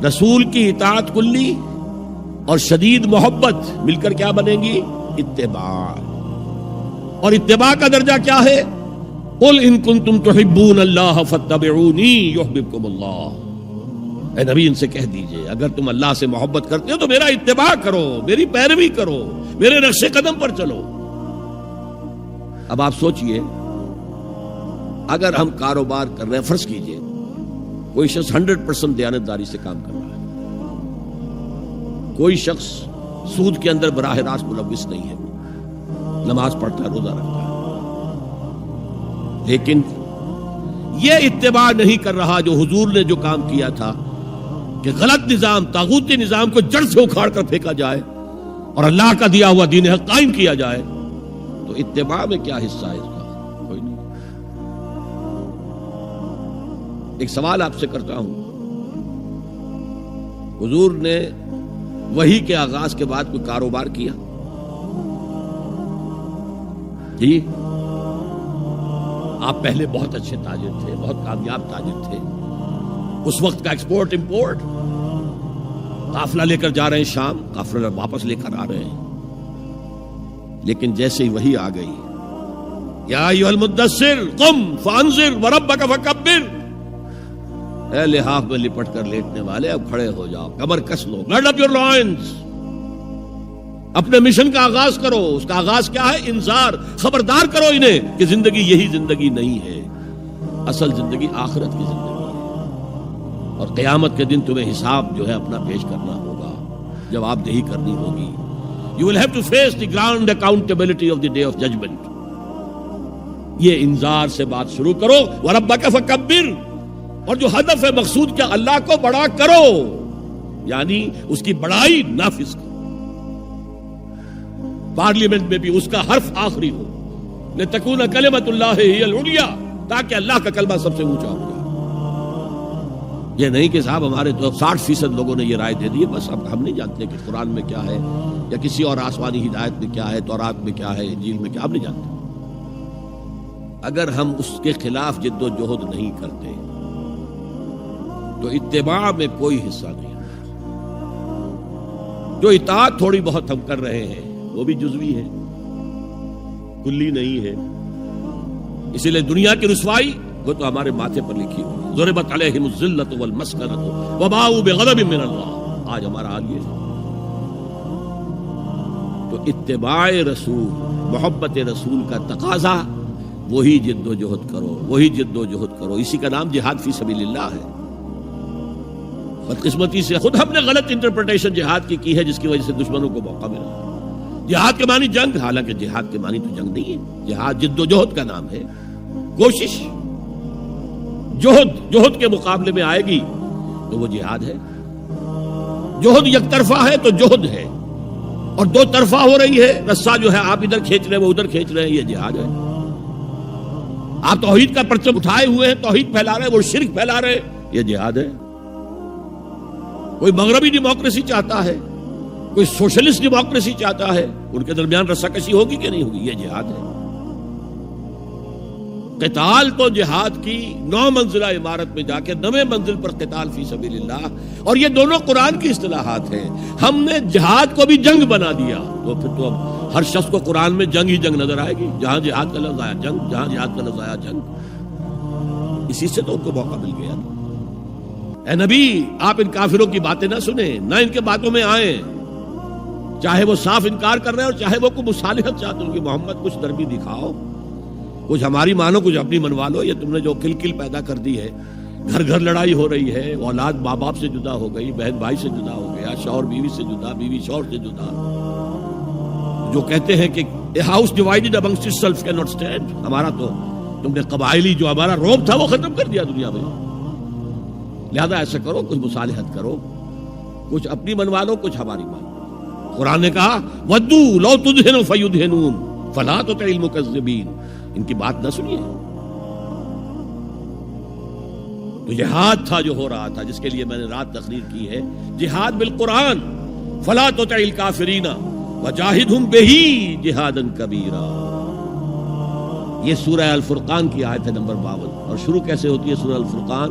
رسول کی اطاعت کلی اور شدید محبت مل کر کیا بنے گی؟ اتباع. اور اتباع کا درجہ کیا ہے؟ قل ان کنتم تحبون اللہ فاتبعونی یحببکم اللہ. اے نبی ان سے کہہ دیجئے اگر تم اللہ سے محبت کرتے ہو تو میرا اتباع کرو، میری پیروی کرو، میرے نقش قدم پر چلو. اب آپ سوچئے اگر ہم کاروبار کر رہے ہیں، فرض کیجئے کوئی شخص 100% دیانتداری سے کام کر رہا ہے، کوئی شخص سود کے اندر براہ راست ملوث نہیں ہے، نماز پڑھتا ہے، روزہ رکھتا ہے، لیکن یہ اتباع نہیں کر رہا جو حضور نے جو کام کیا تھا کہ غلط نظام، طاغوتی نظام کو جڑ سے اکھاڑ کر پھینکا جائے اور اللہ کا دیا ہوا دین حق قائم کیا جائے، تو اتباع میں کیا حصہ ہے اس کا؟ کوئی نہیں. ایک سوال آپ سے کرتا ہوں، حضور نے وحی کے آغاز کے بعد کوئی کاروبار کیا؟ جی آپ پہلے بہت اچھے تاجر تھے، بہت کامیاب تاجر تھے، اس وقت کا ایکسپورٹ امپورٹ، قافلہ لے کر جا رہے ہیں شام، قافلہ واپس لے کر آ رہے ہیں، لیکن جیسے ہی وحی آ گئی، یا ایھا المدثر قم فانذر وربک فکبر، اے لحاف میں لپٹ کر لیٹنے والے اب کھڑے ہو جاؤ، کمر کس لو، گرڈ اپ یور لائنز، اپنے مشن کا آغاز کرو. اس کا آغاز کیا ہے؟ انذار، خبردار کرو انہیں کہ زندگی یہی زندگی نہیں ہے، اصل زندگی آخرت کی زندگی ہے، اور قیامت کے دن تمہیں حساب جو ہے اپنا پیش کرنا ہوگا، جواب دہی کرنی ہوگی. You will have to face the grand accountability of the day of judgment. یہ انذار سے بات شروع کرو. وَرَبَّكَ فَكَبِّرْ، اور جو ہدف ہے مقصود کیا؟ اللہ کو بڑا کرو، یعنی اس کی بڑائی نافذ کرو. پارلیمنٹ میں بھی اس کا حرف آخری ہو، لِتَكُونَ كَلِمَةُ اللَّهِ هِيَ الْعُلْيَا، تاکہ اللہ کا کلمہ سب سے اونچا ہو جائے. یہ نہیں کہ صاحب ہمارے تو 60% لوگوں نے یہ رائے دے دی، بس اب ہم نہیں جانتے کہ قرآن میں کیا ہے یا کسی اور آسمانی ہدایت میں کیا ہے، تورات میں کیا ہے، انجیل میں کیا، ہم نہیں جانتے. اگر ہم اس کے خلاف جد و جہد نہیں کرتے تو اتباع میں کوئی حصہ نہیں. جو اطاعت تھوڑی بہت ہم کر رہے ہیں وہ بھی جزوی ہے، کلی نہیں ہے. اسی لیے دنیا کی رسوائی وہ تو ہمارے ماتھے پر لکھی ہوئی، ضربت علیہم الذلۃ والمسکنۃ وباؤوا بغضب من اللہ. آج ہمارا حال یہ ہے. تو اتباع رسول، محبت رسول کا تقاضا، وہی جد و جہد کرو، وہی جد و جہد کرو. اسی کا نام جہاد فی سبیل اللہ ہے. بدقسمتی سے خود ہم نے غلط انٹرپریٹیشن جہاد کی ہے، جس کی وجہ سے دشمنوں کو موقع ملا. جہاد کے معنی جنگ، حالانکہ جہاد کے معنی تو جنگ نہیں ہے. جہاد جد و جہد کا نام ہے، کوشش. جہد کے مقابلے میں آئے گی تو وہ جہاد ہے. جہد یک طرفہ ہے تو جہد ہے، اور دو طرفہ ہو رہی ہے، رسہ جو ہے آپ ادھر کھینچ رہے ہیں وہ ادھر کھینچ رہے ہیں، یہ جہاد ہے. آپ توحید کا پرچم اٹھائے ہوئے ہیں، توحید پھیلا رہے ہیں، وہ شرک پھیلا رہے ہیں، یہ جہاد ہے. کوئی مغربی ڈیموکریسی چاہتا ہے، کوئی سوشلسٹ ڈیموکریسی چاہتا ہے، ان کے درمیان رساکشی ہوگی کہ نہیں ہوگی؟ یہ جہاد ہے. قتال تو جہاد کی 9 منزلہ عمارت میں جا کے 9ویں منزل پر قتال فی سبیل اللہ، اور یہ دونوں قرآن کی اصطلاحات ہیں. ہم نے جہاد کو بھی جنگ بنا دیا، تو پھر تو اب ہر شخص کو قرآن میں جنگ ہی جنگ نظر آئے گی. جہاں جہاد کا لفظ آیا جنگ، جہاں جہاد کا لفظ آیا جنگ. اسی سے تو ان کو موقع مل گیا. اے نبی آپ ان کافروں کی باتیں نہ سنیں، نہ ان کے باتوں میں آئیں، چاہے وہ صاف انکار کر رہے ہیں اور چاہے وہ کوئی مصالحت چاہتے ہیں کہ محمد کچھ نرمی دکھاؤ، کچھ ہماری مانو، کچھ اپنی منوا لو. یہ تم نے جو کل پیدا کر دی ہے، گھر گھر لڑائی ہو رہی ہے، اولاد ماں باپ سے جدا ہو گئی، بہن بھائی سے جدا ہو گیا، شوہر بیوی سے جدا، بیوی شوہر سے جدا. جو کہتے ہیں کہ a house divided amongst itself cannot stand. ہمارا تو تم نے قبائلی جو ہمارا روب تھا وہ ختم کر دیا دنیا میں. لہذا ایسا کرو، کچھ مصالحت کرو، کچھ اپنی منوا لو، کچھ ہماری مان. قرآن نے کہا وَدُّوا لَوْ تُدْهِنُوا فَيُدْهِنُونَ فَلَا تُطِعِ الْمُكَذِّبِينَ. ان کی بات نہ سنیے. تو جہاد تھا جو ہو رہا تھا، جس کے لیے میں نے رات تقریر کی ہے، جہاد بالقرآن. فَلَا تُطِعِ الْكَافِرِينَ وَجَاهِدْهُمْ بِهِ جِهَادًا كَبِيرًا. یہ سورہ الفرقان کی آیت ہے نمبر 52. اور شروع کیسے ہوتی ہے سورہ الفرقان؟